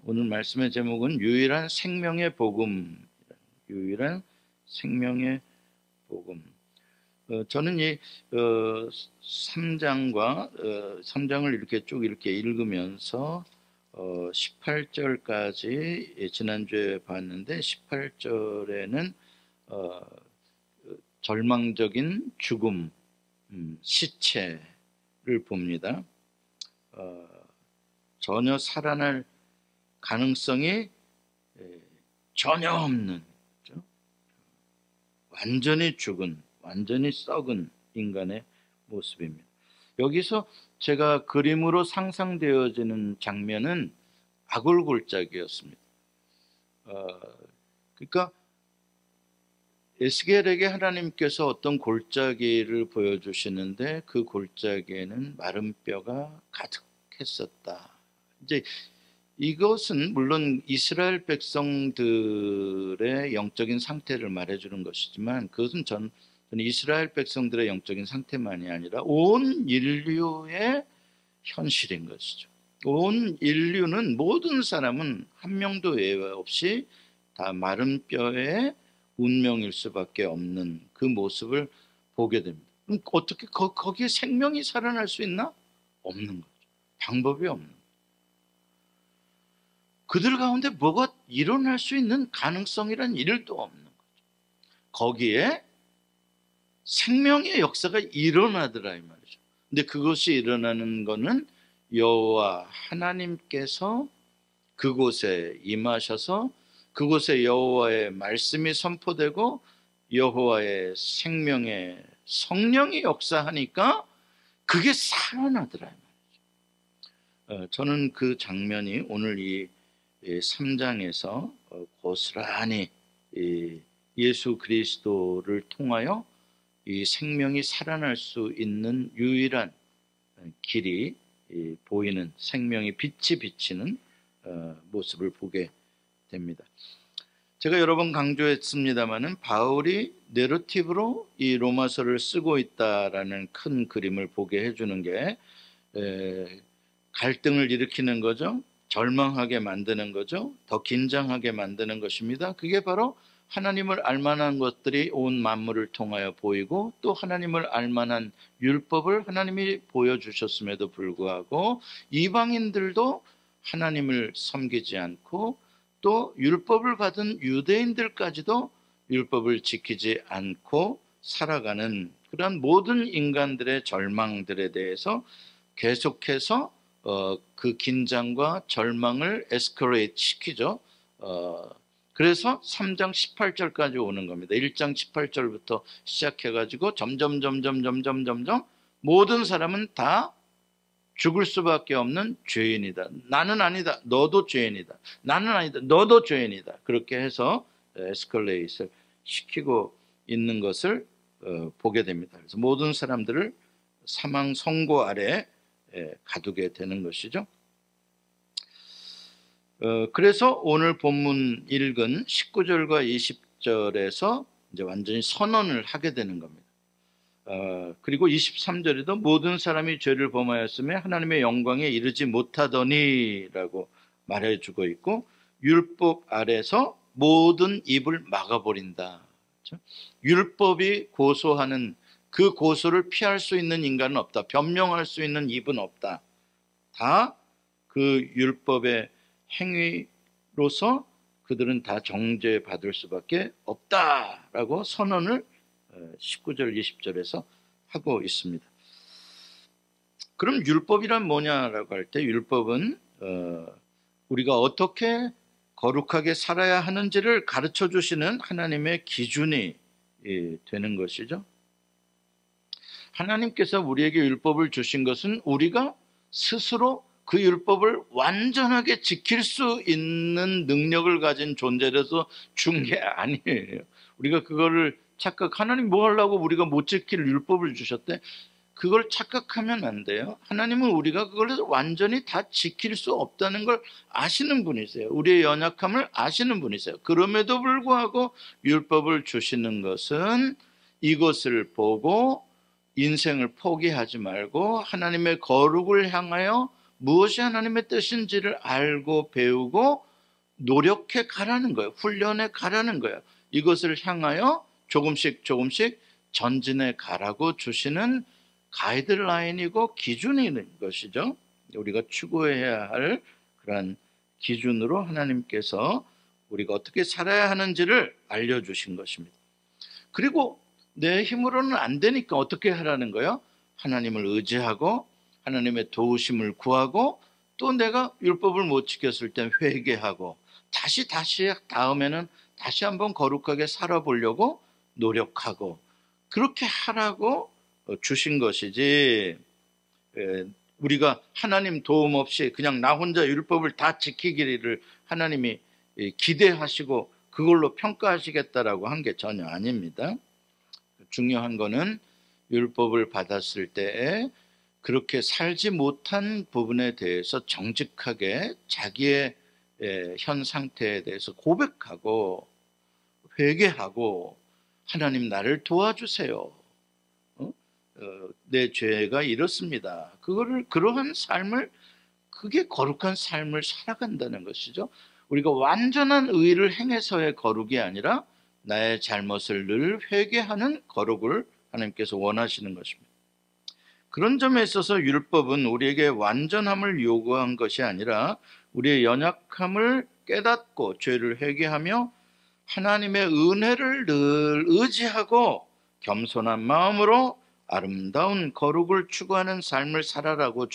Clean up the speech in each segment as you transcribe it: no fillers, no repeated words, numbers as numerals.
오늘 말씀의 제목은 유일한 생명의 복음. 유일한 생명의 복음. 저는 이 3장을 이렇게 쭉 이렇게 읽으면서 18절까지 지난주에 봤는데, 18절에는 절망적인 죽음, 시체를 봅니다. 전혀 살아날 가능성이 전혀 없는, 그렇죠? 완전히 죽은, 완전히 썩은 인간의 모습입니다. 여기서 제가 그림으로 상상되어지는 장면은 아골골짜기였습니다. 그러니까 에스겔에게 하나님께서 어떤 골짜기를 보여주시는데, 그 골짜기에는 마른 뼈가 가득했었다. 이제 이것은 물론 이스라엘 백성들의 영적인 상태를 말해주는 것이지만, 그것은 저는 이스라엘 백성들의 영적인 상태만이 아니라 온 인류의 현실인 것이죠. 온 인류는, 모든 사람은 한 명도 예외 없이 다 마른 뼈의 운명일 수밖에 없는 그 모습을 보게 됩니다. 그럼 어떻게 거기에 생명이 살아날 수 있나? 없는 거죠. 방법이 없는 거죠. 그들 가운데 뭐가 일어날 수 있는 가능성이란 일도 없는 거죠. 거기에 생명의 역사가 일어나더라 이 말이죠. 근데 그것이 일어나는 것은 여호와 하나님께서 그곳에 임하셔서 그곳에 여호와의 말씀이 선포되고 여호와의 생명의 성령이 역사하니까 그게 살아나더라 이 말이죠. 저는 그 장면이 오늘 이 3장에서 고스란히 예수 그리스도를 통하여 이 생명이 살아날 수 있는 유일한 길이 보이는, 생명의 빛이 비치는 모습을 보게 됩니다. 제가 여러 번 강조했습니다마는 바울이 내러티브로 이 로마서를 쓰고 있다라는 큰 그림을 보게 해주는 게 갈등을 일으키는 거죠. 절망하게 만드는 거죠. 더 긴장하게 만드는 것입니다. 그게 바로 하나님을 알만한 것들이 온 만물을 통하여 보이고, 또 하나님을 알만한 율법을 하나님이 보여주셨음에도 불구하고 이방인들도 하나님을 섬기지 않고, 또 율법을 받은 유대인들까지도 율법을 지키지 않고 살아가는 그런 모든 인간들의 절망들에 대해서 계속해서 그 긴장과 절망을 에스컬레이트 시키죠. 그래서 3장 18절까지 오는 겁니다. 1장 18절부터 시작해가지고 점점 모든 사람은 다 죽을 수밖에 없는 죄인이다. 나는 아니다. 너도 죄인이다. 나는 아니다. 너도 죄인이다. 그렇게 해서 에스컬레이트를 시키고 있는 것을 보게 됩니다. 그래서 모든 사람들을 사망 선고 아래 가두게 되는 것이죠. 그래서 오늘 본문 읽은 19절과 20절에서 이제 완전히 선언을 하게 되는 겁니다. 그리고 23절에도 모든 사람이 죄를 범하였으며 하나님의 영광에 이르지 못하더니 라고 말해주고 있고, 율법 아래서 모든 입을 막아버린다. 그렇죠? 율법이 고소하는 그 고소를 피할 수 있는 인간은 없다. 변명할 수 있는 입은 없다. 다 그 율법의 행위로서 그들은 다 정죄받을 수밖에 없다라고 선언을 19절 20절에서 하고 있습니다. 그럼 율법이란 뭐냐라고 할 때, 율법은 우리가 어떻게 거룩하게 살아야 하는지를 가르쳐 주시는 하나님의 기준이 되는 것이죠. 하나님께서 우리에게 율법을 주신 것은 우리가 스스로 그 율법을 완전하게 지킬 수 있는 능력을 가진 존재라서 준 게 아니에요. 우리가 그거를 하나님 뭐 하려고 우리가 못 지킬 율법을 주셨대? 그걸 착각하면 안 돼요. 하나님은 우리가 그걸 완전히 다 지킬 수 없다는 걸 아시는 분이세요. 우리의 연약함을 아시는 분이세요. 그럼에도 불구하고 율법을 주시는 것은 이것을 보고 인생을 포기하지 말고 하나님의 거룩을 향하여 무엇이 하나님의 뜻인지를 알고 배우고 노력해 가라는 거예요. 훈련해 가라는 거예요. 이것을 향하여 조금씩 조금씩 전진해 가라고 주시는 가이드라인이고 기준인 것이죠. 우리가 추구해야 할 그런 기준으로 하나님께서 우리가 어떻게 살아야 하는지를 알려주신 것입니다. 그리고 내 힘으로는 안 되니까 어떻게 하라는 거예요? 하나님을 의지하고 하나님의 도우심을 구하고 또 내가 율법을 못 지켰을 땐 회개하고 다시 다음에는 다시 한번 거룩하게 살아보려고 노력하고 그렇게 하라고 주신 것이지, 우리가 하나님 도움 없이 그냥 나 혼자 율법을 다 지키기를 하나님이 기대하시고 그걸로 평가하시겠다라고 한 게 전혀 아닙니다. 중요한 거는 율법을 받았을 때 그렇게 살지 못한 부분에 대해서 정직하게 자기의 현 상태에 대해서 고백하고 회개하고 하나님 나를 도와주세요. 내 죄가 이렇습니다. 그러한 삶을, 그게 거룩한 삶을 살아간다는 것이죠. 우리가 완전한 의를 행해서의 거룩이 아니라 나의 잘못을 늘 회개하는 거룩을 하나님께서 원하시는 것입니다. 그런 점에 있어서 율법은 우리에게 완전함을 요구한 것이 아니라 우리의 연약함을 깨닫고 죄를 회개하며 하나님의 은혜를 늘 의지하고 겸손한 마음으로 아름다운 거룩을 추구하는 삶을 살아라고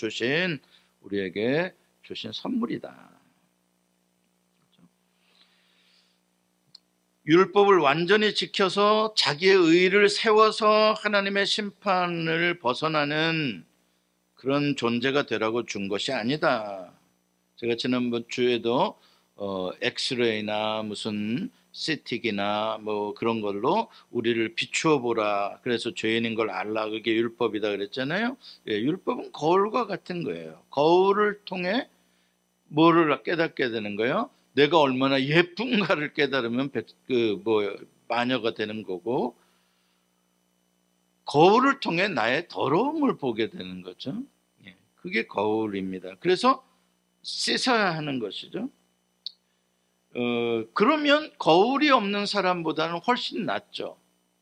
우리에게 주신 선물이다. 율법을 완전히 지켜서 자기의 의를 세워서 하나님의 심판을 벗어나는 그런 존재가 되라고 준 것이 아니다. 제가 지난번 주에도 엑스레이나 무슨 CT기나 뭐 그런 걸로 우리를 비추어 보라, 그래서 죄인인 걸 알라, 그게 율법이다 그랬잖아요. 율법은 거울과 같은 거예요. 거울을 통해 뭐를 깨닫게 되는 거예요? 내가 얼마나 예쁜가를 깨달으면 마녀가 되는 거고, 거울을 통해 나의 더러움을 보게 되는 거죠. 그게 거울입니다. 그래서 씻어야 하는 것이죠. 그러면 거울이 없는 사람보다는 훨씬 낫죠.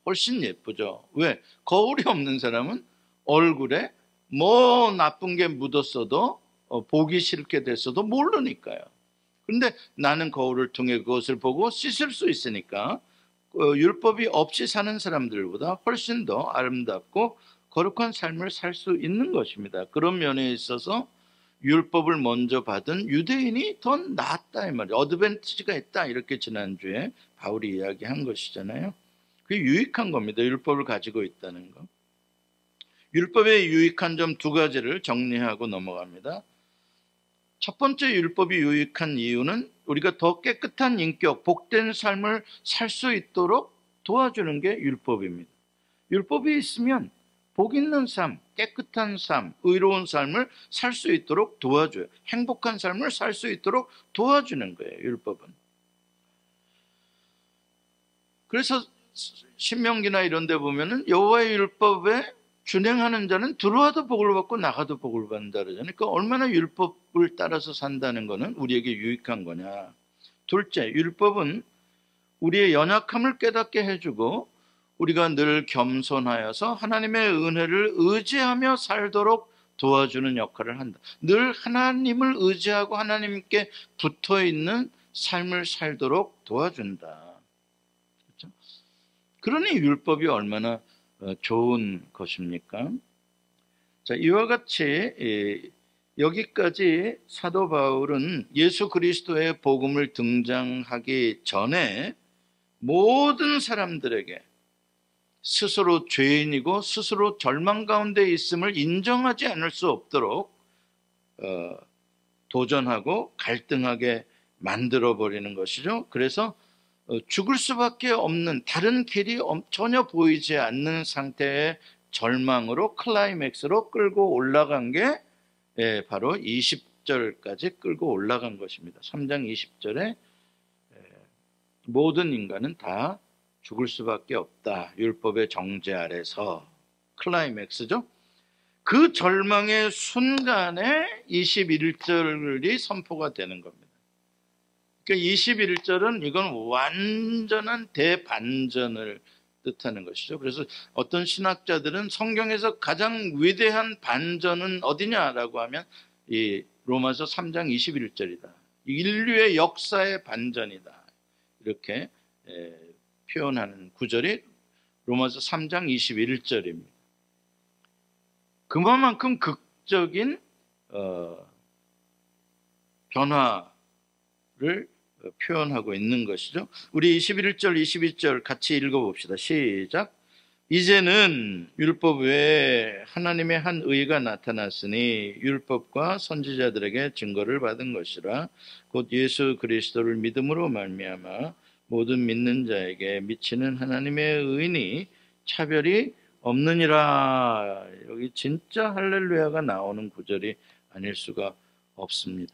훨씬 예쁘죠. 왜? 거울이 없는 사람은 얼굴에 뭐 나쁜 게 묻었어도 보기 싫게 됐어도 모르니까요. 그런데 나는 거울을 통해 그것을 보고 씻을 수 있으니까 율법이 없이 사는 사람들보다 훨씬 더 아름답고 거룩한 삶을 살 수 있는 것입니다. 그런 면에 있어서 율법을 먼저 받은 유대인이 더 낫다 이 말이에요. 어드밴티지가 있다, 이렇게 지난주에 바울이 이야기한 것이잖아요. 그게 유익한 겁니다. 율법을 가지고 있다는 거. 율법의 유익한 점 두 가지를 정리하고 넘어갑니다. 첫 번째, 율법이 유익한 이유는 우리가 더 깨끗한 인격, 복된 삶을 살 수 있도록 도와주는 게 율법입니다. 율법이 있으면 복 있는 삶, 깨끗한 삶, 의로운 삶을 살 수 있도록 도와줘요. 행복한 삶을 살 수 있도록 도와주는 거예요, 율법은. 그래서 신명기나 이런 데 보면은 여호와의 율법에 준행하는 자는 들어와도 복을 받고 나가도 복을 받는다 그러잖아요. 그러니까 얼마나 율법을 따라서 산다는 것은 우리에게 유익한 거냐. 둘째, 율법은 우리의 연약함을 깨닫게 해주고 우리가 늘 겸손하여서 하나님의 은혜를 의지하며 살도록 도와주는 역할을 한다. 늘 하나님을 의지하고 하나님께 붙어있는 삶을 살도록 도와준다. 그렇죠? 그러니 율법이 얼마나 좋은 것입니까? 자, 이와 같이 여기까지 사도 바울은 예수 그리스도의 복음을 등장하기 전에 모든 사람들에게 스스로 죄인이고 스스로 절망 가운데 있음을 인정하지 않을 수 없도록 도전하고 갈등하게 만들어버리는 것이죠. 그래서 죽을 수밖에 없는 다른 길이 전혀 보이지 않는 상태의 절망으로 클라이맥스로 끌고 올라간 게 바로 20절까지 끌고 올라간 것입니다. 3장 20절에 모든 인간은 다 죽을 수밖에 없다. 율법의 정죄 아래서 클라이맥스죠. 그 절망의 순간에 21절이 선포가 되는 겁니다. 그러니까 21절은 이건 완전한 대반전을 뜻하는 것이죠. 그래서 어떤 신학자들은 성경에서 가장 위대한 반전은 어디냐라고 하면 이 로마서 3장 21절이다. 인류의 역사의 반전이다. 이렇게 표현하는 구절이 로마서 3장 21절입니다. 그만큼 극적인 변화를 표현하고 있는 것이죠. 우리 21절, 22절 같이 읽어봅시다. 시작. 이제는 율법 외에 하나님의 한 의가 나타났으니 율법과 선지자들에게 증거를 받은 것이라. 곧 예수 그리스도를 믿음으로 말미암아 모든 믿는 자에게 미치는 하나님의 의니 차별이 없느니라. 여기 진짜 할렐루야가 나오는 구절이 아닐 수가 없습니다.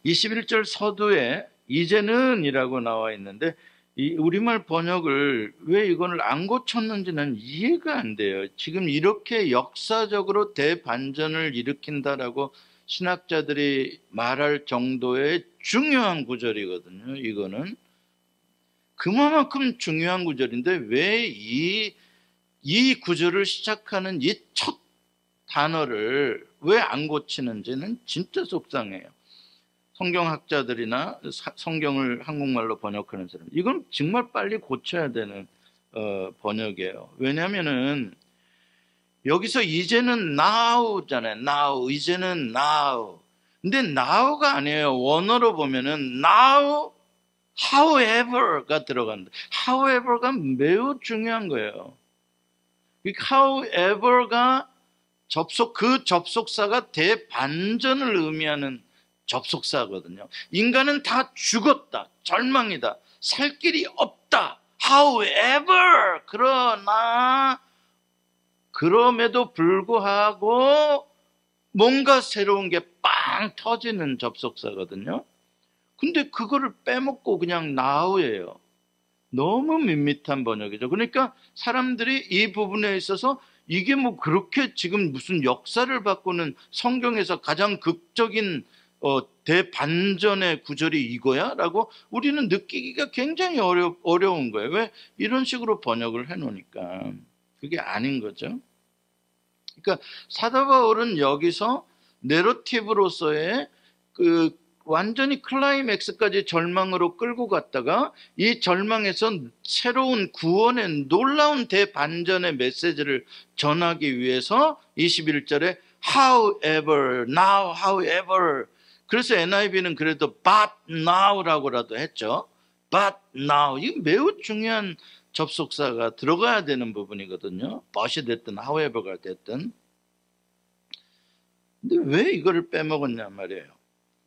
21절 서두에 이제는 이라고 나와 있는데 이 우리말 번역을 왜 이걸 안 고쳤는지는 이해가 안 돼요. 지금 이렇게 역사적으로 대반전을 일으킨다라고 신학자들이 말할 정도의 중요한 구절이거든요. 이거는 그만큼 중요한 구절인데 왜 이 구절을 시작하는 이 첫 단어를 왜 안 고치는지는 진짜 속상해요. 성경학자들이나 성경을 한국말로 번역하는 사람, 이건 정말 빨리 고쳐야 되는 번역이에요. 왜냐하면은 여기서 이제는 now잖아요. now, 이제는 now. 근데 now가 아니에요. 원어로 보면은 now, however가 들어간다. however가 매우 중요한 거예요. however가 그 접속사가 대반전을 의미하는 접속사거든요. 인간은 다 죽었다. 절망이다. 살 길이 없다. However, 그럼에도 불구하고 뭔가 새로운 게 빵 터지는 접속사거든요. 근데 그거를 빼먹고 그냥 now예요. 너무 밋밋한 번역이죠. 그러니까 사람들이 이 부분에 있어서 이게 뭐 그렇게 지금 무슨 역사를 바꾸는 성경에서 가장 극적인 대반전의 구절이 이거야? 라고 우리는 느끼기가 굉장히 어려운 거예요. 왜? 이런 식으로 번역을 해놓으니까. 그게 아닌 거죠. 그러니까 사도 바울은 여기서 내러티브로서의 완전히 클라이맥스까지 절망으로 끌고 갔다가 이 절망에서 새로운 구원의 놀라운 대반전의 메시지를 전하기 위해서 21절에 however, now, however. 그래서 NIV는 그래도 but now라고라도 했죠. but now. 이게 매우 중요한 접속사가 들어가야 되는 부분이거든요. but이 됐든 however가 됐든. 근데 왜 이거를 빼먹었냐 말이에요.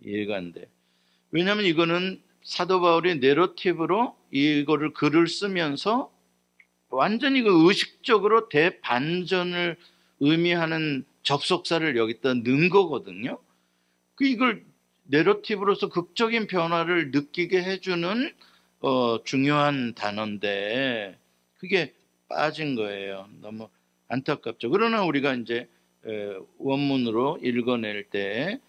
이해가 안 돼. 왜냐하면 이거는 사도 바울이 내러티브로 이거를 글을 쓰면서 완전히 의식적으로 대반전을 의미하는 접속사를 여기다 넣은 거거든요. 이걸 내러티브로서 극적인 변화를 느끼게 해주는 중요한 단어인데 그게 빠진 거예요. 너무 안타깝죠. 그러나 우리가 이제 원문으로 읽어낼 때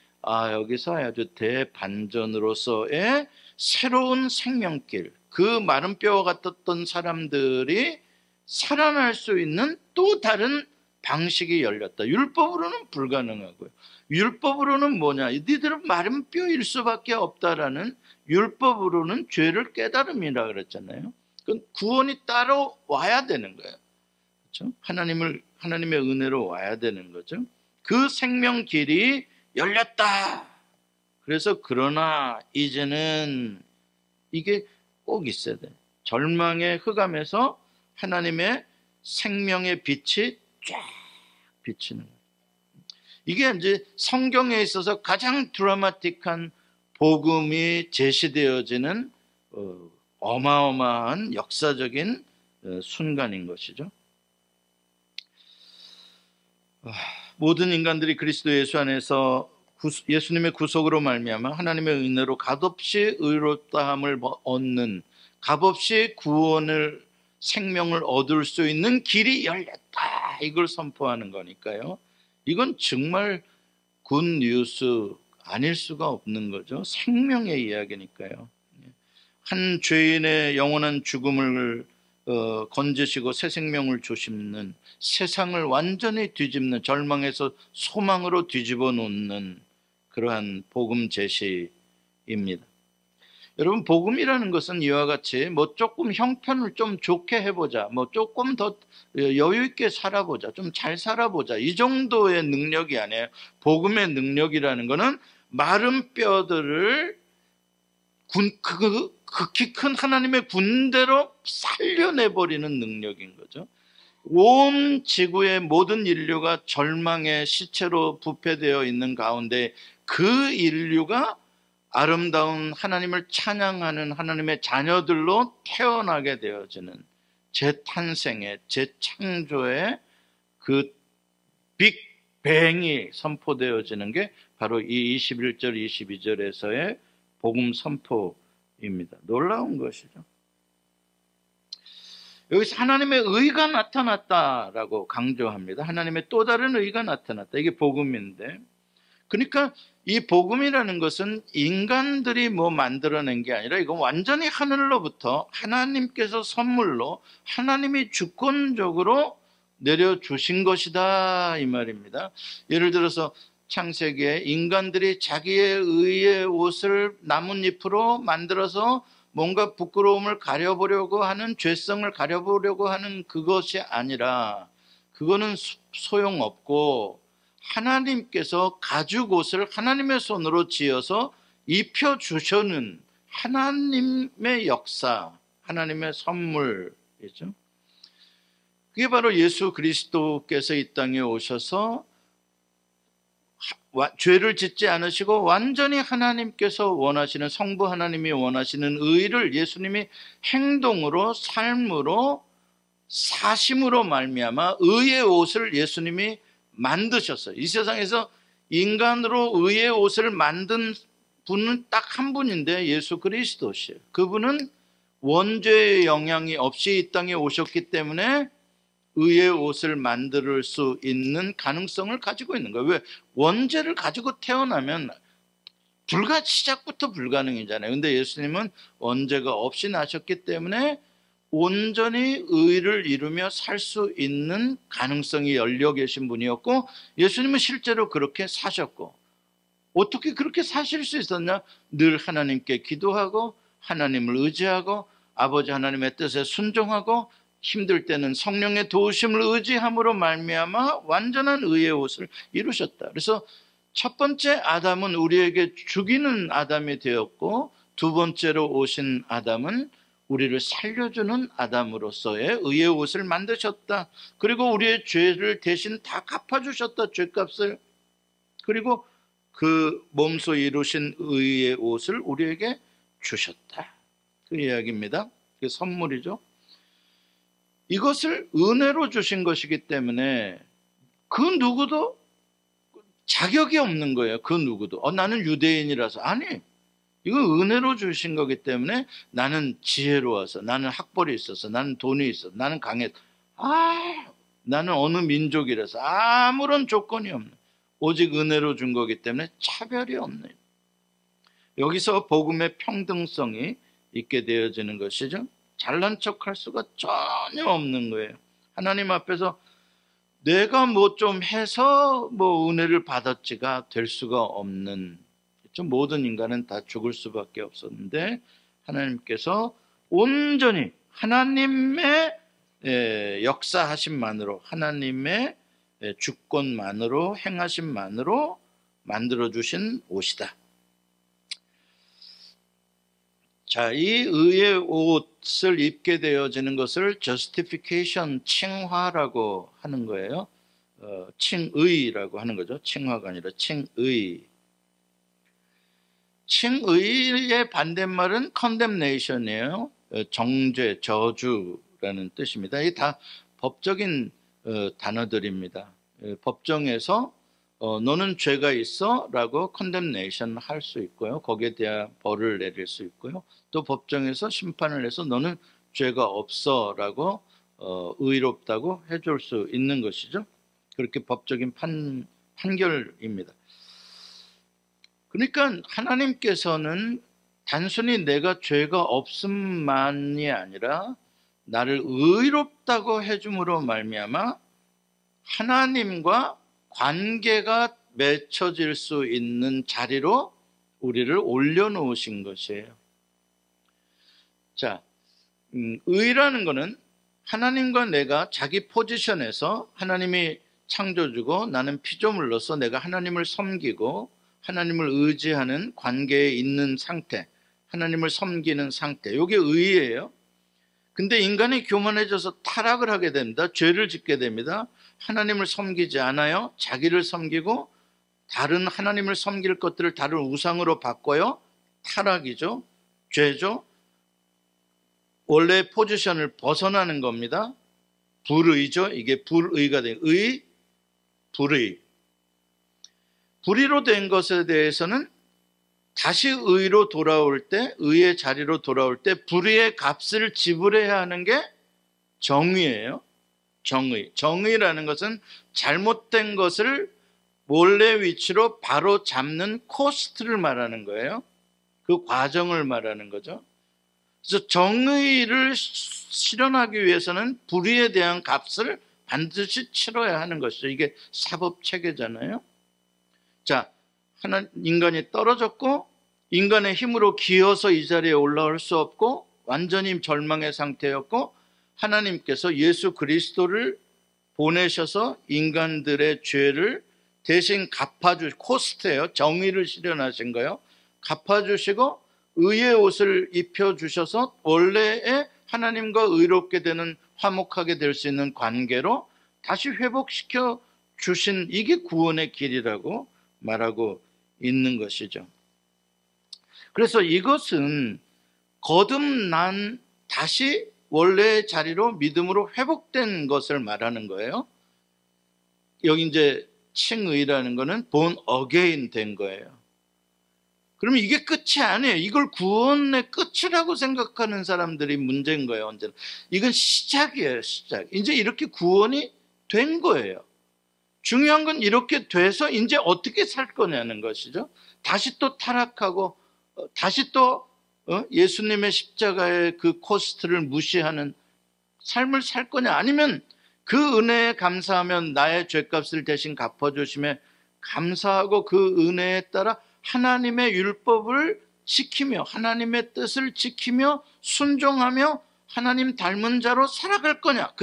여기서 아주 대반전으로서의 새로운 생명길, 그 마른 뼈와 같았던 사람들이 살아날 수 있는 또 다른 방식이 열렸다. 율법으로는 불가능하고요. 율법으로는 뭐냐? 니들은 마른 뼈일 수밖에 없다라는 율법으로는 죄를 깨달음이라 그랬잖아요. 그건 구원이 따로 와야 되는 거예요. 그렇죠? 하나님의 은혜로 와야 되는 거죠. 그 생명길이 열렸다. 그래서 그러나 이제는 이게 꼭 있어야 돼. 절망의 흑암에서 하나님의 생명의 빛이 쫙 비치는 거예요. 이게 이제 성경에 있어서 가장 드라마틱한 복음이 제시되어지는 어마어마한 역사적인 순간인 것이죠. 모든 인간들이 그리스도 예수 안에서 예수님의 구속으로 말미암아 하나님의 은혜로 값없이 의롭다함을 얻는, 값없이 구원을 생명을 얻을 수 있는 길이 열렸다. 이걸 선포하는 거니까요. 이건 정말 굿 뉴스 아닐 수가 없는 거죠. 생명의 이야기니까요. 한 죄인의 영원한 죽음을 건지시고 새 생명을 주시는, 세상을 완전히 뒤집는, 절망에서 소망으로 뒤집어 놓는 그러한 복음 제시입니다. 여러분, 복음이라는 것은 이와 같이 뭐 조금 형편을 좀 좋게 해보자, 뭐 조금 더 여유 있게 살아보자, 좀 잘 살아보자, 이 정도의 능력이 아니에요. 복음의 능력이라는 것은 마른 뼈들을 극히 큰 하나님의 군대로 살려내버리는 능력인 거죠. 온 지구의 모든 인류가 절망의 시체로 부패되어 있는 가운데 그 인류가 아름다운 하나님을 찬양하는 하나님의 자녀들로 태어나게 되어지는 재탄생의, 재창조의 그 빅뱅이 선포되어지는 게 바로 이 21절, 22절에서의 복음 선포입니다. 놀라운 것이죠. 여기서 하나님의 의가 나타났다라고 강조합니다. 하나님의 또 다른 의가 나타났다. 이게 복음인데, 그러니까 이 복음이라는 것은 인간들이 뭐 만들어낸 게 아니라 이건 완전히 하늘로부터 하나님께서 선물로 하나님이 주권적으로 내려주신 것이다 이 말입니다. 예를 들어서 창세기에 인간들이 자기의 의의 옷을 나뭇잎으로 만들어서 뭔가 부끄러움을 가려보려고 하는, 죄성을 가려보려고 하는 그것이 아니라, 그거는 소용없고 하나님께서 가죽 옷을 하나님의 손으로 지어서 입혀주셔는 하나님의 역사, 하나님의 선물이죠. 그게 바로 예수 그리스도께서 이 땅에 오셔서 죄를 짓지 않으시고 완전히 하나님께서 원하시는, 성부 하나님이 원하시는 의를 예수님이 행동으로, 삶으로, 사심으로 말미암아 의의 옷을 예수님이 만드셨어요. 이 세상에서 인간으로 의의 옷을 만든 분은 딱 한 분인데 예수 그리스도시에요. 그분은 원죄의 영향이 없이 이 땅에 오셨기 때문에 의의 옷을 만들 수 있는 가능성을 가지고 있는 거예요. 왜? 원죄를 가지고 태어나면 시작부터 불가능이잖아요. 근데 예수님은 원죄가 없이 나셨기 때문에 온전히 의를 이루며 살 수 있는 가능성이 열려 계신 분이었고, 예수님은 실제로 그렇게 사셨고, 어떻게 그렇게 사실 수 있었냐? 늘 하나님께 기도하고 하나님을 의지하고 아버지 하나님의 뜻에 순종하고 힘들 때는 성령의 도우심을 의지함으로 말미암아 완전한 의의 옷을 이루셨다. 그래서 첫 번째 아담은 우리에게 죽이는 아담이 되었고, 두 번째로 오신 아담은 우리를 살려주는 아담으로서의 의의 옷을 만드셨다. 그리고 우리의 죄를 대신 다 갚아주셨다, 죄값을. 그리고 그 몸소 이루신 의의 옷을 우리에게 주셨다. 그 이야기입니다. 그게 선물이죠. 이것을 은혜로 주신 것이기 때문에 그 누구도 자격이 없는 거예요. 그 누구도. 나는 유대인이라서. 아니, 이거 은혜로 주신 거기 때문에 나는 지혜로워서, 나는 학벌이 있어서, 나는 돈이 있어서, 나는 강해서, 나는 어느 민족이라서 아무런 조건이 없는, 오직 은혜로 준 거기 때문에 차별이 없는, 여기서 복음의 평등성이 있게 되어지는 것이죠. 잘난 척할 수가 전혀 없는 거예요. 하나님 앞에서 내가 뭐 좀 해서 뭐 은혜를 받았지가 될 수가 없는, 모든 인간은 다 죽을 수밖에 없었는데 하나님께서 온전히 하나님의 역사하심만으로, 하나님의 주권만으로, 행하심만으로 만들어주신 옷이다. 자, 이 의의 옷을 입게 되어지는 것을 justification, 칭화라고 하는 거예요. 칭의라고 하는 거죠. 칭화가 아니라 칭의. 칭의의 반대말은 condemnation이에요. 정죄, 저주라는 뜻입니다. 이게 다 법적인 단어들입니다. 법정에서 너는 죄가 있어 라고 condemnation 할 수 있고요. 거기에 대한 벌을 내릴 수 있고요. 또 법정에서 심판을 해서 너는 죄가 없어라고 의롭다고 해줄 수 있는 것이죠. 그렇게 법적인 판결입니다. 그러니까 하나님께서는 단순히 내가 죄가 없음만이 아니라 나를 의롭다고 해줌으로 말미암아 하나님과 관계가 맺혀질 수 있는 자리로 우리를 올려놓으신 것이에요. 자, 의라는 것은 하나님과 내가 자기 포지션에서 하나님이 창조주고 나는 피조물로서 내가 하나님을 섬기고 하나님을 의지하는 관계에 있는 상태, 하나님을 섬기는 상태, 이게 의예요. 근데 인간이 교만해져서 타락을 하게 됩니다. 죄를 짓게 됩니다. 하나님을 섬기지 않아요. 자기를 섬기고 다른 하나님을 섬길 것들을 다른 우상으로 바꿔요. 타락이죠. 죄죠. 원래 포지션을 벗어나는 겁니다. 불의죠. 이게 불의가 된 의, 불의. 불의로 된 것에 대해서는 다시 의로 돌아올 때, 의의 자리로 돌아올 때 불의의 값을 지불해야 하는 게 정의예요. 정의. 정의라는 것은 잘못된 것을 원래 위치로 바로 잡는 코스트를 말하는 거예요. 그 과정을 말하는 거죠. 그래서 정의를 실현하기 위해서는 불의에 대한 값을 반드시 치러야 하는 것이죠. 이게 사법 체계잖아요. 자, 인간이 떨어졌고 인간의 힘으로 기어서 이 자리에 올라올 수 없고 완전히 절망의 상태였고 하나님께서 예수 그리스도를 보내셔서 인간들의 죄를 대신 갚아주시고, 코스트예요. 정의를 실현하신 거예요. 갚아주시고 의의 옷을 입혀주셔서 원래의 하나님과 의롭게 되는 화목하게 될 수 있는 관계로 다시 회복시켜 주신, 이게 구원의 길이라고 말하고 있는 것이죠. 그래서 이것은 거듭난 다시 원래의 자리로 믿음으로 회복된 것을 말하는 거예요. 여기 이제 칭의라는 거는 born again 된 거예요. 그러면 이게 끝이 아니에요. 이걸 구원의 끝이라고 생각하는 사람들이 문제인 거예요. 언제나. 이건 시작이에요. 시작. 이제 이렇게 구원이 된 거예요. 중요한 건 이렇게 돼서 이제 어떻게 살 거냐는 것이죠. 다시 또 타락하고 다시 또 예수님의 십자가의 그 코스트를 무시하는 삶을 살 거냐, 아니면 그 은혜에 감사하면 나의 죄값을 대신 갚아주심에 감사하고 그 은혜에 따라 하나님의 율법을 지키며 하나님의 뜻을 지키며 순종하며 하나님 닮은 자로 살아갈 거냐,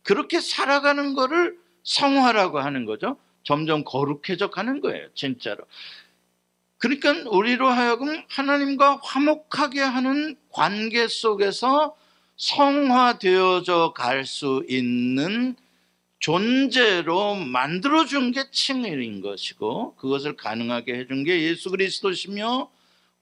그렇게 살아가는 거를 성화라고 하는 거죠. 점점 거룩해져 가는 거예요, 진짜로. 그러니까 우리로 하여금 하나님과 화목하게 하는 관계 속에서 성화되어져 갈 수 있는 존재로 만들어준 게 칭의인 것이고, 그것을 가능하게 해준 게 예수 그리스도시며,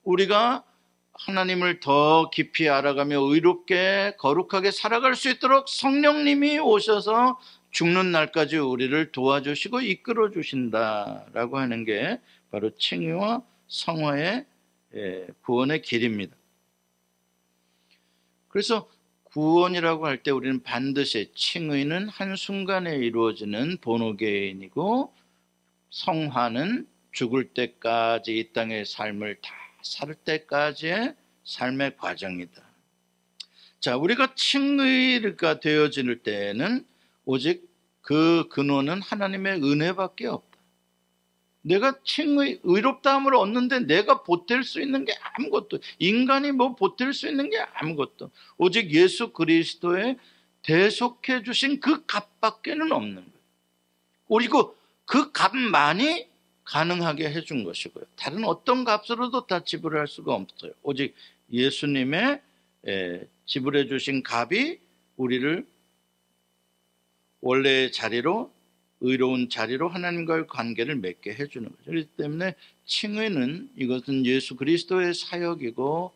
우리가 하나님을 더 깊이 알아가며 의롭게 거룩하게 살아갈 수 있도록 성령님이 오셔서 죽는 날까지 우리를 도와주시고 이끌어 주신다라고 하는 게 바로 칭의와 성화의 구원의 길입니다. 그래서 구원이라고 할 때 우리는 반드시 칭의는 한순간에 이루어지는 본어게인이고, 성화는 죽을 때까지 이 땅의 삶을 다 살 때까지의 삶의 과정이다. 자, 우리가 칭의가 되어질 때는 오직 그 근원은 하나님의 은혜밖에 없다. 내가 칭의, 의롭다함을 얻는데 내가 보탤 수 있는 게 아무것도, 인간이 뭐 보탤 수 있는 게 아무것도, 오직 예수 그리스도의 대속해 주신 그 값밖에는 없는 거예요. 그리고 그 값만이 가능하게 해준 것이고요. 다른 어떤 값으로도 다 지불할 수가 없어요. 오직 예수님의 지불해 주신 값이 우리를 원래의 자리로, 의로운 자리로 하나님과의 관계를 맺게 해주는 거죠. 그렇기 때문에 칭의는, 이것은 예수 그리스도의 사역이고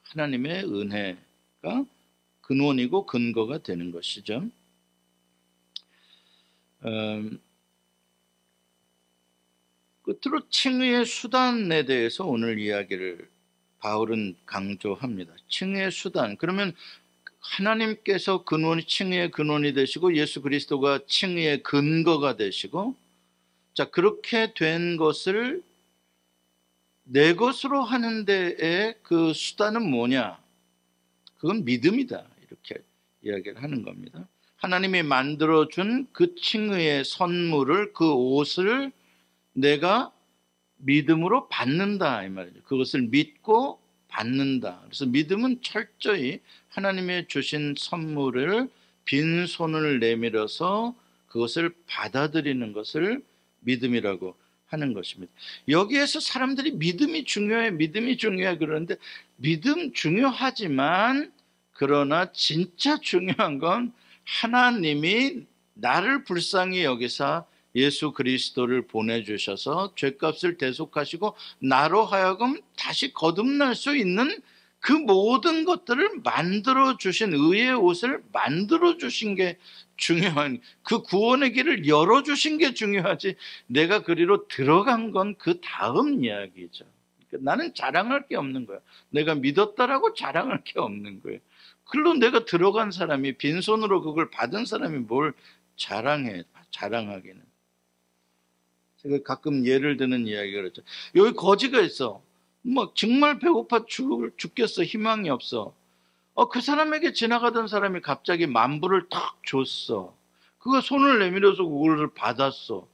하나님의 은혜가 근원이고 근거가 되는 것이죠. 끝으로 칭의의 수단에 대해서 오늘 이야기를 바울은 강조합니다. 칭의의 수단. 그러면 하나님께서 칭의의 근원이 되시고 예수 그리스도가 칭의의 근거가 되시고, 자, 그렇게 된 것을 내 것으로 하는 데에 그 수단은 뭐냐? 그건 믿음이다. 이렇게 이야기를 하는 겁니다. 하나님이 만들어준 그 칭의의 선물을, 그 옷을 내가 믿음으로 받는다 이 말이죠. 그것을 믿고 받는다. 그래서 믿음은 철저히 하나님의 주신 선물을 빈손을 내밀어서 그것을 받아들이는 것을 믿음이라고 하는 것입니다. 여기에서 사람들이 믿음이 중요해, 믿음이 중요해 그러는데, 믿음 중요하지만 그러나 진짜 중요한 건 하나님이 나를 불쌍히 여기사 예수 그리스도를 보내주셔서 죄값을 대속하시고 나로 하여금 다시 거듭날 수 있는 그 모든 것들을 만들어주신, 의의 옷을 만들어주신 게 중요한, 그 구원의 길을 열어주신 게 중요하지, 내가 그리로 들어간 건 그 다음 이야기죠. 그러니까 나는 자랑할 게 없는 거야. 내가 믿었다라고 자랑할 게 없는 거예요. 글로 내가 들어간 사람이, 빈손으로 그걸 받은 사람이 뭘 자랑하기는. 제가 가끔 예를 드는 이야기가 그렇죠. 여기 거지가 있어. 막 정말 배고파 죽겠어. 희망이 없어. 그 사람에게 지나가던 사람이 갑자기 10,000불을 탁 줬어. 그가 손을 내밀어서 그걸 받았어.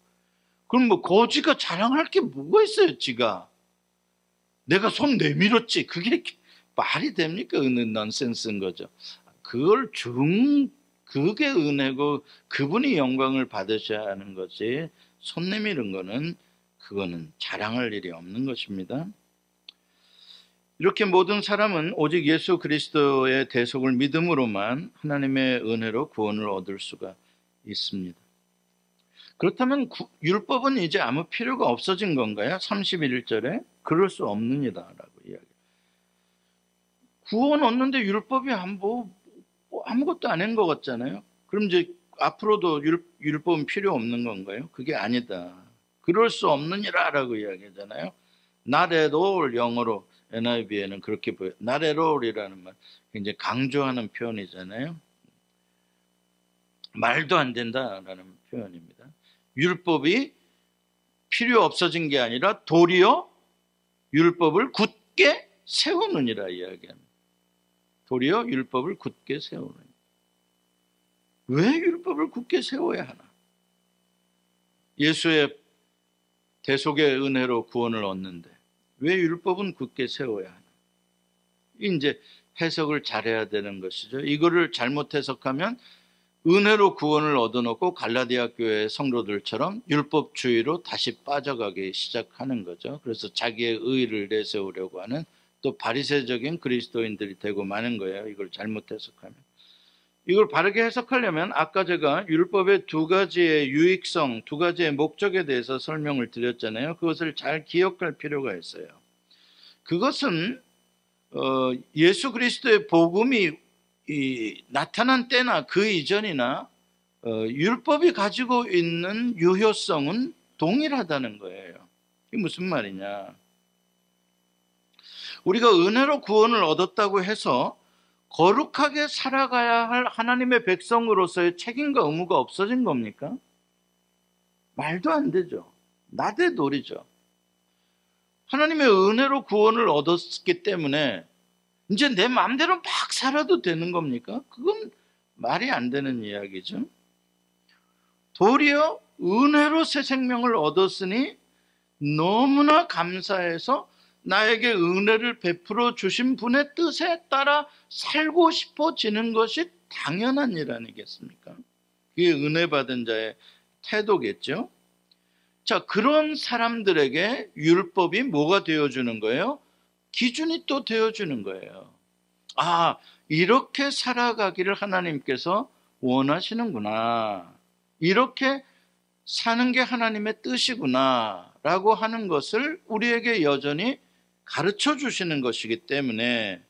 그럼 뭐 거지가 자랑할 게 뭐가 있어요, 지가. 내가 손 내밀었지. 그게 말이 됩니까? 넌센스인 거죠. 그게 은혜고 그분이 영광을 받으셔야 하는 거지. 손 내미는 거는, 그거는 자랑할 일이 없는 것입니다. 이렇게 모든 사람은 오직 예수 그리스도의 대속을 믿음으로만 하나님의 은혜로 구원을 얻을 수가 있습니다. 그렇다면 율법은 이제 아무 필요가 없어진 건가요? 31절에 그럴 수 없느니라 라고 이야기해요. 구원 얻는데 율법이 아무것도 아닌 것 같잖아요. 그럼 이제 앞으로도 율법은 필요 없는 건가요? 그게 아니다. 그럴 수 없느니라 라고 이야기하잖아요. Not at all, 영어로 NIV에는 그렇게 보여요. Not at all이라는 말 굉장히 강조하는 표현이잖아요. 말도 안 된다라는 표현입니다. 율법이 필요 없어진 게 아니라 도리어 율법을 굳게 세우느니라 이야기합니다. 도리어 율법을 굳게 세우느니라. 왜 율법을 굳게 세워야 하나? 예수의 대속의 은혜로 구원을 얻는데 왜 율법은 굳게 세워야 하나? 이제 해석을 잘해야 되는 것이죠. 이거를 잘못 해석하면 은혜로 구원을 얻어놓고 갈라디아 교회 성도들처럼 율법주의로 다시 빠져가기 시작하는 거죠. 그래서 자기의 의의를 내세우려고 하는 또 바리새적인 그리스도인들이 되고 마는 거예요. 이걸 잘못 해석하면. 이걸 바르게 해석하려면 아까 제가 율법의 두 가지의 유익성, 두 가지의 목적에 대해서 설명을 드렸잖아요. 그것을 잘 기억할 필요가 있어요. 그것은 예수 그리스도의 복음이 나타난 때나 그 이전이나 율법이 가지고 있는 유효성은 동일하다는 거예요. 이게 무슨 말이냐? 우리가 은혜로 구원을 얻었다고 해서 거룩하게 살아가야 할 하나님의 백성으로서의 책임과 의무가 없어진 겁니까? 말도 안 되죠. 나대놀이죠. 하나님의 은혜로 구원을 얻었기 때문에 이제 내 마음대로 막 살아도 되는 겁니까? 그건 말이 안 되는 이야기죠. 도리어 은혜로 새 생명을 얻었으니 너무나 감사해서 나에게 은혜를 베풀어 주신 분의 뜻에 따라 살고 싶어지는 것이 당연한 일 아니겠습니까? 그게 은혜 받은 자의 태도겠죠. 자, 그런 사람들에게 율법이 뭐가 되어주는 거예요? 기준이 또 되어주는 거예요. 아, 이렇게 살아가기를 하나님께서 원하시는구나. 이렇게 사는 게 하나님의 뜻이구나 라고 하는 것을 우리에게 여전히 가르쳐 주시는 것이기 때문에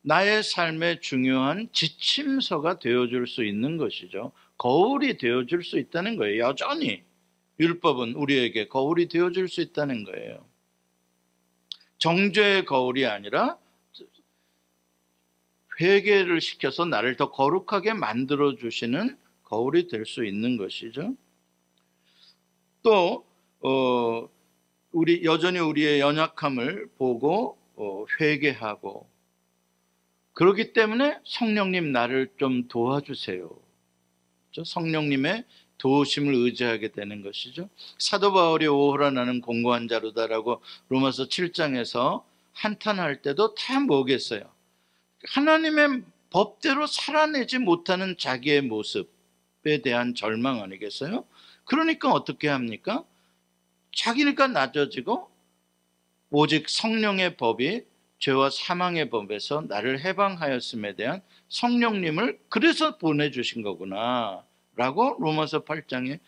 나의 삶의 중요한 지침서가 되어줄 수 있는 것이죠. 거울이 되어줄 수 있다는 거예요. 여전히 율법은 우리에게 거울이 되어줄 수 있다는 거예요. 정죄의 거울이 아니라 회개를 시켜서 나를 더 거룩하게 만들어 주시는 거울이 될 수 있는 것이죠. 또 우리 여전히 우리의 연약함을 보고 회개하고, 그렇기 때문에 성령님 나를 좀 도와주세요. 성령님의 도우심을 의지하게 되는 것이죠. 사도 바울이 오호라 나는 공고한 자루다라고 로마서 7장에서 한탄할 때도 다 뭐겠어요? 하나님의 법대로 살아내지 못하는 자기의 모습에 대한 절망 아니겠어요? 그러니까 어떻게 합니까? 자기니까 낮아지고 오직 성령의 법이 죄와 사망의 법에서 나를 해방하였음에 대한 성령님을 그래서 보내주신 거구나 라고 로마서 8장에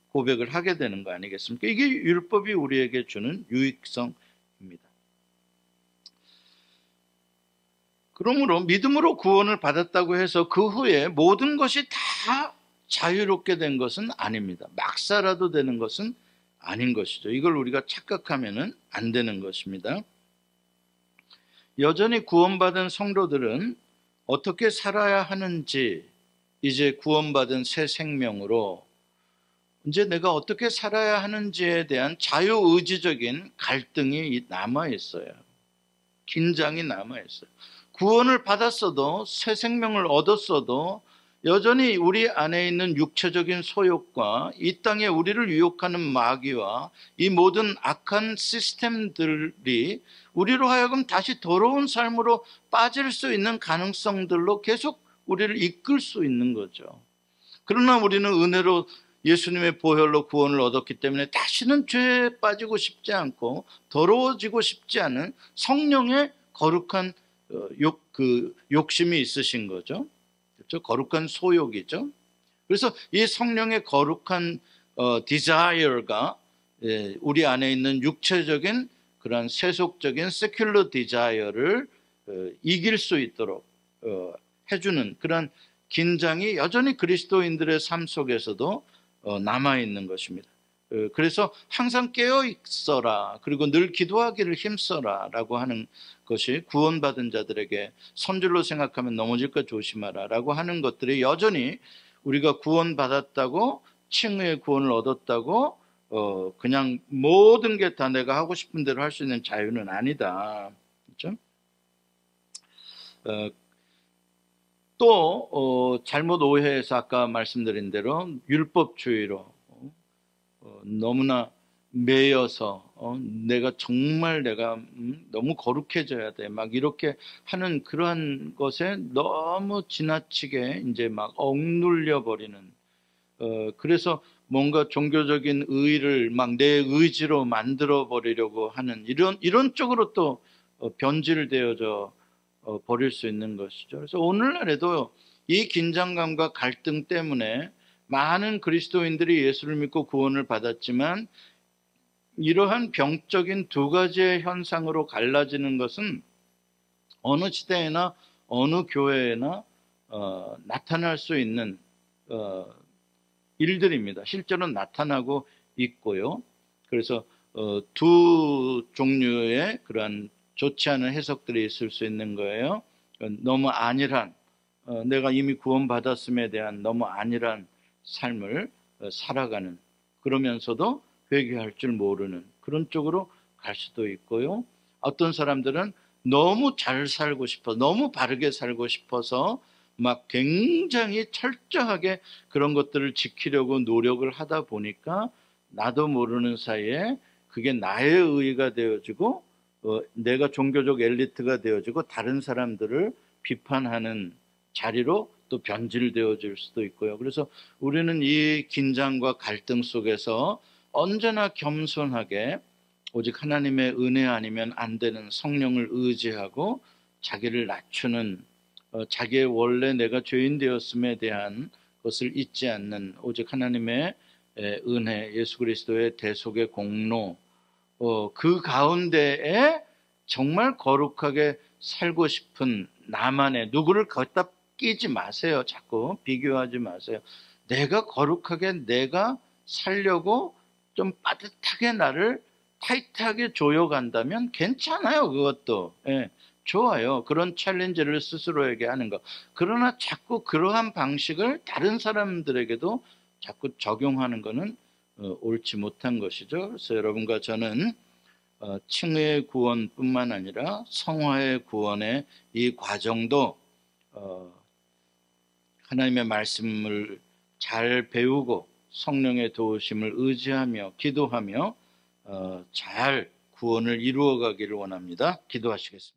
고백을 하게 되는 거 아니겠습니까? 이게 율법이 우리에게 주는 유익성입니다. 그러므로 믿음으로 구원을 받았다고 해서 그 후에 모든 것이 다 자유롭게 된 것은 아닙니다. 막 살아도 되는 것은 아닌 것이죠. 이걸 우리가 착각하면 안 되는 것입니다. 여전히 구원받은 성도들은 어떻게 살아야 하는지, 이제 구원받은 새 생명으로 이제 내가 어떻게 살아야 하는지에 대한 자유의지적인 갈등이 남아있어요. 긴장이 남아있어요. 구원을 받았어도, 새 생명을 얻었어도 여전히 우리 안에 있는 육체적인 소욕과 이 땅에 우리를 유혹하는 마귀와 이 모든 악한 시스템들이 우리로 하여금 다시 더러운 삶으로 빠질 수 있는 가능성들로 계속 우리를 이끌 수 있는 거죠. 그러나 우리는 은혜로 예수님의 보혈로 구원을 얻었기 때문에 다시는 죄에 빠지고 싶지 않고 더러워지고 싶지 않은 성령의 거룩한 욕심이 있으신 거죠. 그렇죠? 거룩한 소욕이죠. 그래서 이 성령의 거룩한 desire가 우리 안에 있는 육체적인 그런 세속적인 secular desire를 이길 수 있도록 해주는 그런 긴장이 여전히 그리스도인들의 삶 속에서도 남아있는 것입니다. 그래서 항상 깨어 있어라, 그리고 늘 기도하기를 힘써라 라고 하는 것이 구원받은 자들에게 선줄로 생각하면 넘어질까 조심하라 라고 하는 것들이 여전히 우리가 구원받았다고, 칭의의 구원을 얻었다고 그냥 모든 게 다 내가 하고 싶은 대로 할 수 있는 자유는 아니다. 그렇죠? 또 잘못 오해해서 아까 말씀드린 대로 율법주의로 너무나 매여서 내가 정말 너무 거룩해져야 돼, 막 이렇게 하는 그러한 것에 너무 지나치게 이제 막 억눌려 버리는, 그래서 뭔가 종교적인 의의를 막 내 의지로 만들어 버리려고 하는 이런 쪽으로 또 변질되어져 버릴 수 있는 것이죠. 그래서 오늘날에도 이 긴장감과 갈등 때문에 많은 그리스도인들이 예수를 믿고 구원을 받았지만 이러한 병적인 두 가지의 현상으로 갈라지는 것은 어느 시대에나 어느 교회에나 나타날 수 있는 일들입니다. 실제로 나타나고 있고요. 그래서 두 종류의 그러한 좋지 않은 해석들이 있을 수 있는 거예요. 너무 안일한, 내가 이미 구원받았음에 대한 너무 안일한 삶을 살아가는, 그러면서도 회개할 줄 모르는 그런 쪽으로 갈 수도 있고요. 어떤 사람들은 너무 잘 살고 싶어, 너무 바르게 살고 싶어서 막 굉장히 철저하게 그런 것들을 지키려고 노력을 하다 보니까 나도 모르는 사이에 그게 나의 의의가 되어지고 내가 종교적 엘리트가 되어지고 다른 사람들을 비판하는 자리로 또 변질되어질 수도 있고요. 그래서 우리는 이 긴장과 갈등 속에서 언제나 겸손하게 오직 하나님의 은혜 아니면 안 되는 성령을 의지하고 자기를 낮추는, 자기의 원래 내가 죄인 되었음에 대한 것을 잊지 않는 오직 하나님의 은혜, 예수 그리스도의 대속의 공로, 그 가운데에 정말 거룩하게 살고 싶은 나만의, 누구를 갖다 끼지 마세요. 자꾸 비교하지 마세요. 내가 거룩하게 내가 살려고 좀 빠듯하게 나를 타이트하게 조여간다면 괜찮아요. 그것도. 예, 좋아요. 그런 챌린지를 스스로에게 하는 거. 그러나 자꾸 그러한 방식을 다른 사람들에게도 자꾸 적용하는 거는 옳지 못한 것이죠. 그래서 여러분과 저는 칭의의 구원뿐만 아니라 성화의 구원의 이 과정도 하나님의 말씀을 잘 배우고 성령의 도우심을 의지하며 기도하며 잘 구원을 이루어가기를 원합니다. 기도하시겠습니다.